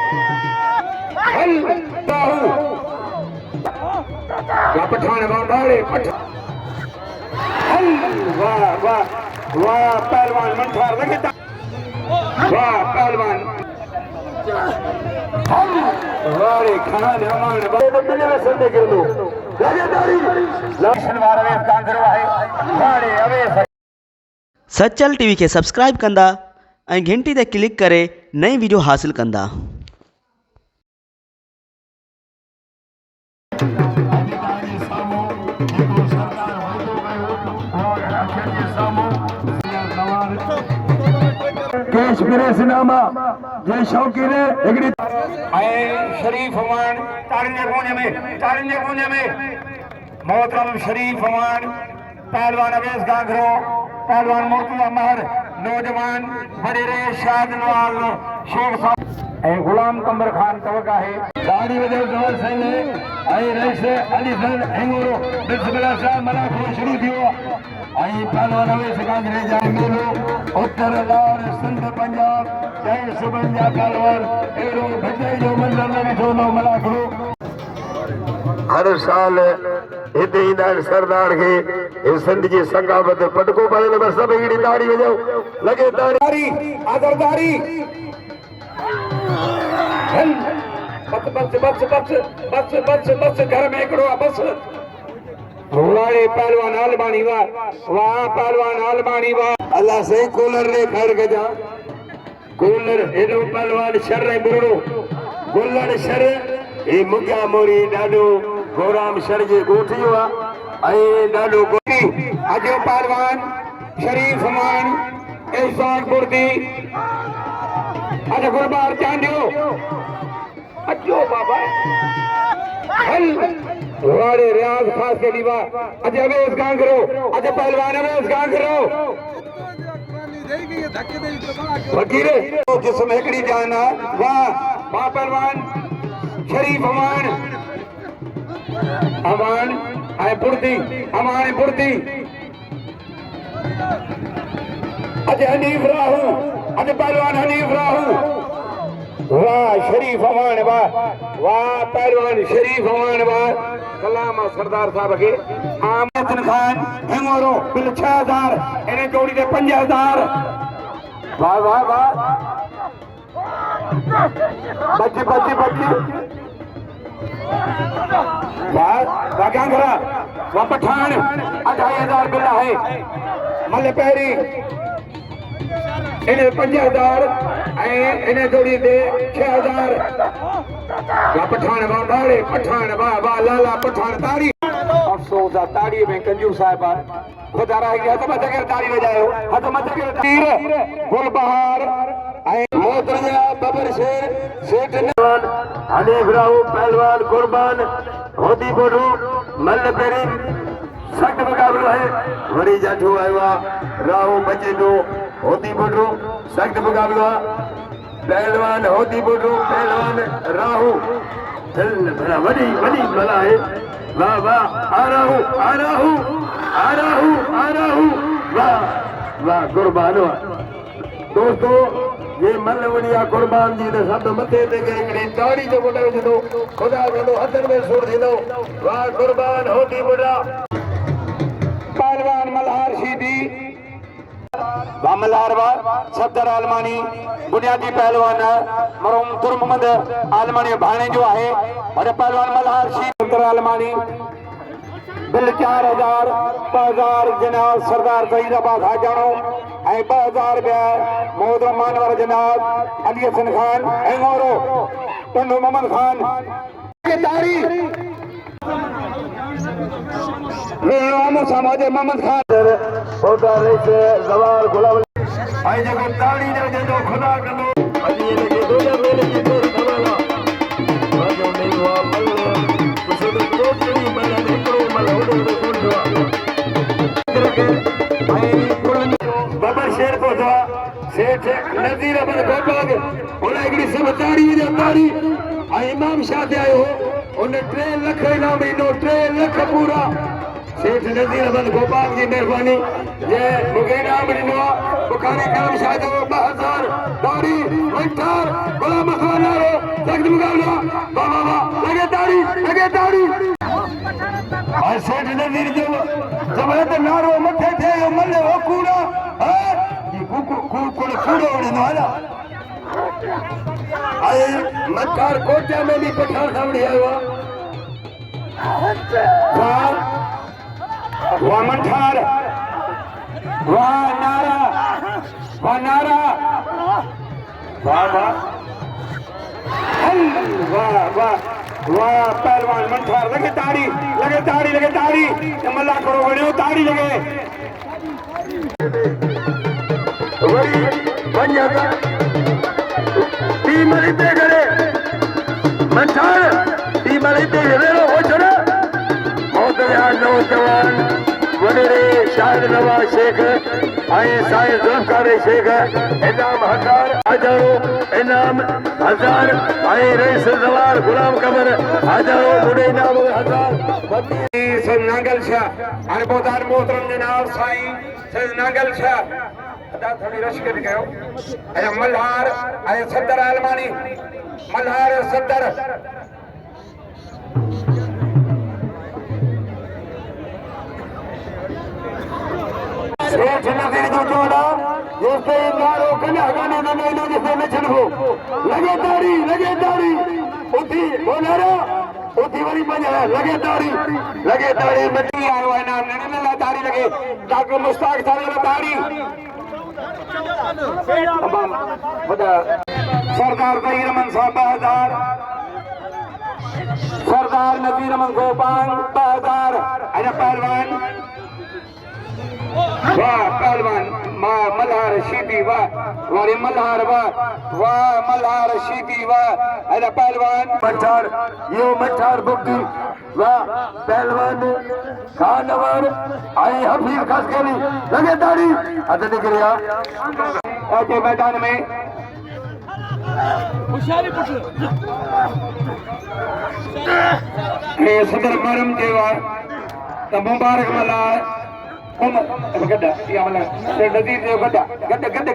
हल बाहू या पठान बाड़े पठान हल वाह वाह वाह पहलवान मंठार लगता वाह पहलवान हल वारे खान हमान तो मिले में संदे कर दो लगातारी लक्षण वार अवेश कांगरो है वारे अवेश सचल टीवी के सब्सक्राइब कंदा ऐं घंटी ते क्लिक करे नई वीडियो हासिल कंदा। केश मेरे सिनामा ये शौकीन है एकड़ी आए शरीफ हमान तारिंदे कोने में मोहतरम शरीफ हमान पहलवान अवेश गांगरो पहलवान मुर्तजा महर नौजवान बड़े शाद नवाज शेख साहब गुलाम कमर खान तवका है गाड़ी वजह जवल सही है आई रईस अली सन हेंगोरो बिस्मिल्लाह साहब मना को शुरू थियो आई पहलवान अवेश गांगरे जाए मेलो उत्तर लाहौर सिंध पंजाब जय सुबंजा पहलवान एरो भजई जो मंजर न ॾिठो न मना को हर साल हिते ईंदा आहिनि सरदार खे सिंध जी सकावत पटको पाले बस सभु हिकिड़ी ताड़ी वॼो लॻे ताड़ी आदरदारी बस बस बस बस बस बस बस घर में हिकिड़ो आहे बस वाड़े पहलवान आलमानी वाह पहलवान आलमानी वाह अल्लाह से कूलर ने खड़ गजा कूलर हेॾो पहलवान शर ऐं बुरो गुलड़ शर हे मुगिया मोरी ॾाढो गोराम शर जे ॻोठ जो आहे ऐं ॾाढो गोटी अजो पहलवान शरीफ हमान एहसान बुर्दी अज गुरबार चांडियो अजो बाबा हल वाड़े रियाज खास के दीवा अज अवेश गांगरो अज पहलवान अवेश गांगरो फकीर जिसम हिकड़ी जान वाह वाह पहलवान शरीफ हमान अमान आए बुर्दी अमान बुर्दी अज हनीफ राहू अज पहलवान हनीफ राहू वाह शरीफ अमान वाह वाह पहलवान शरीफ अमान वाह कलाम सरदार साहब के आमद खान हेंगोरो बिल 6000 इन्हें जोड़ी दे 5000 वाह वाह वाह बच्चे बच्चे बच्चे वाह गांगरा वाह पठान 28,000 बिल है मल पहरी इन्हें 50,000 इन्हें जोड़ी दे 6,000 वाह पठान वाह बाड़े पठान वाह वाह लाला पठान ताड़ी अफसोस आ ताड़ी में कंजू साहब खुदा रह गया हथ मत कर ताड़ी बजायो हथ मत कर तीर गुलबहार मोहतरजा बबर शेर सेठ नवान हनीफ राहू पहलवान कुर्बान होदी बोडू मल पेरी सख्त मुकाबलो है वरी जाठो आयो राहू बचे दो होदी बोडू सख्त मुकाबलो पहलवान होदी बोडू पहलवान राहू वडी वडी भला है वाह वाह आ राहू वाह वाह कुर्बान दोस्तों ये मल वड़िया कुर्बान जी ने सब मथे ते हिकिड़ी ताड़ी जो कोन विझंदो खुदा कंदो हथनि में सुर थींदो वाह कुर्बान होदी बुढ़ा पहलवान मल्हार शीदी वाह मल्हार वाह सफदर आलमानी बुनियादी पहलवान मरहूम तुर मोहम्मद आलमानी भाणे जो है और पहलवान मल्हार शीदी सफदर आलमानी बिल 4,000 5000 जनाब सरदार सईदाबाद हाजानो 2000 रुपया मोहतरम मानवर जनाब अली हसन खान हेंगोरो टंडू मोहम्मद खान तारी समाज मोहम्मद खान होता रही जवार गुलाम आई जगह ताड़ी ने जदो खुदा कनो अली ने के दो मेले के तो सवाला राजो नहीं हुआ मल कुछ तो टोटली मल एकड़ो मल होडो कोंडो बबर शेर को था सेठ नजीर अहमद गोपाग उन एकड़ी सब ताड़ी ने ताड़ी इमाम शाह ते आयो उन 3 लाख इनाम ॾिनो 3 लाख पूरा सेठ नजीर अहमद गोपाल जी मेहरबानी ये मूंखे इनाम ॾिनो बुखारी करम शाह जो 2000 दाढ़ी वंठार गुलाम खान वारो वाह वाह वाह लगे ताड़ी सेठ नज़ीर जो जब तो नारो मथे थे मल्ले हो कूड़ा हां ये कूड़ो वणंदो आहे न आए मथार कोटा में भी पठान सामने आयो वाह वाह मठार वाह नारा वाह वाह वाह वाह वाह पहलवान मठार लगे ताड़ी मल्ला करो वणियो ताड़ी लगे वरी वञा टीम रिते करे मठार टीम रिते वेरो हो छड़ा मोहतरम नौजवान वडेरे शाहिद नवाज शेख आए साईं जुल्फकार शेख इनाम 1000 हजारों इनाम 1000 आए रईस सवार गुलाम कमर हजारों बुढ़े इनाम 1000 सैयद नांगल शाह अरबोदार मोहतरम जनाब साईं सैयद नांगल शाह अदा थोड़ी रश कर गयो अरे मल्हार अरे सदर आलमानी मल्हार सदर सेठ नज़ीर जो जोड़ा जिससे नारो कन्या गाने में नहीं जिससे नचन हो लगे ताड़ी उठी बोलारा उठी वाली बजा लगे ताड़ी मटी आयो है नाम ने ला ताड़ी लगे डॉक्टर मुश्ताक साहब ला ताड़ी सरदार नज़ीर अमन साहब 2000 सरदार नज़ीर अमन गोपाल 2000 अरे पहलवान वाह पहलवान मल्हार शीपी वाह वारे मल्हार वाह मल्हार शीपी वाह अरे पहलवान मठार यो मठार बुक्की वाह पहलवान खानवर आई हफीज खास केली लगे ताड़ी अद निकलिया ऐसे मैदान में होशियारी पुट ये सदर मरम देवा त मुबारक मल्हार गड्ढा या वाला नज़ीर जो गड्ढा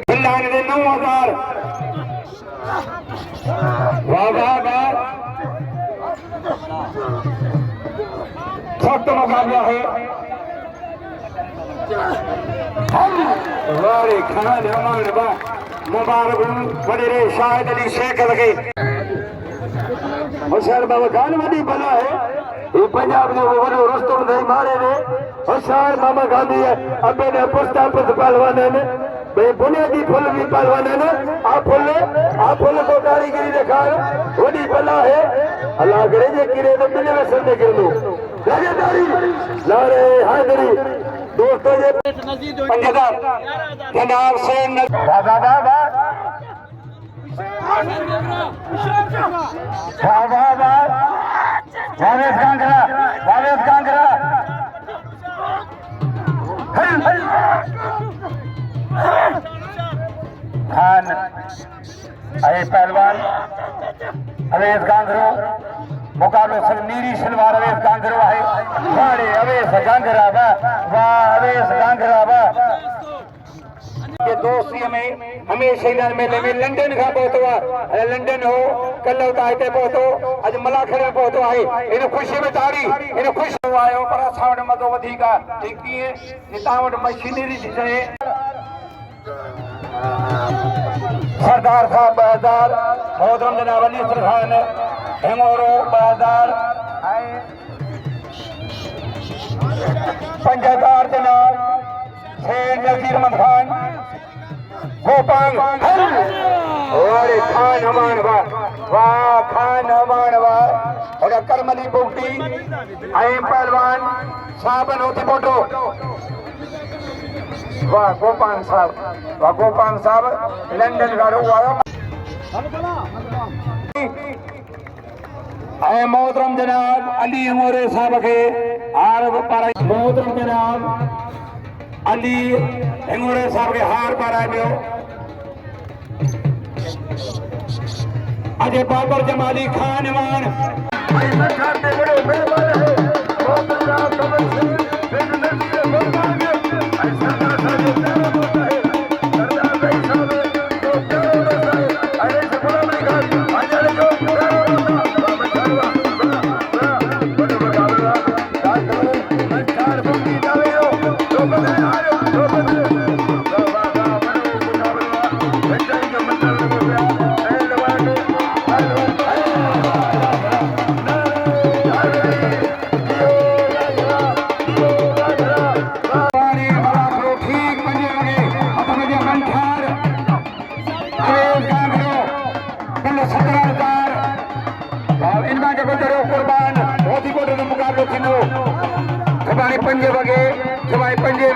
खिलाने दे 9000 वाह सख्त मुकाबला है वारे खान हमान बा मुबारक वडेरे शाहिद अली शेख लगे होशियार बाबा खान वडी भला है ये पंजाब जो वो रस्तों नहीं मारे ने होशियार मामा गांधी है अबे ने पुस्ता पहलवान ने बे बुनियादी फुल भी पहलवान ने आ फुल को कारीगरी दिखा वडी भला है अल्लाह करे जे किरे तो मिले में संदे कर लो लगे ताड़ी लारे हाजरी दोस्तों ये पंजाब जनाब से वाह जावेद कांगरा खान अरे पहलवान अवेश गांगरो मुकाबलो सब नीरी शलवार अवेश गांगरो है वाड़े अवेश गांगरा वाह अवेश गांगरा वाह ये दोस्ती में हमेशा ही मेले में लंदन का पहुंचो लंदन हो कल उतारते पहुंचो आज मलाखड़े पहुंचो है इन खुशी में ताड़ी इन खुश हो आयो पर सावण मदो वधी का ठीक है नितावट मशीनरी थी है सरदार साहब 2000 मोहतरम जनाब अली खान हेमोरो 2000 पंजादार जनाब शेख नज़ीर अहमद खान गोपाल और खान हमान वाह और करमली बोटी आई पहलवान साबन होती फोटो वाह गोपाल साहब लंदन का हुआ आई मोहतरम जनाब अली मोरे साहब के आर मोहतरम जनाब अली हिंगोरे साहब के हार पर आयो अजय बाबर जमाली खान मान पंजे वगे सवाई पंजे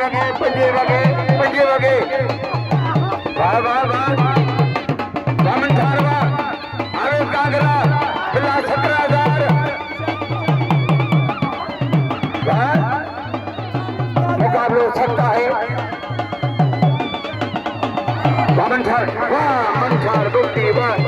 वगे वाह वाह वाह बामन ठारवा आरोप कांगरा बिल्ला 17,000 मुकाबलो सत्ता है बामन ठार वाह मन ठार 2 वाह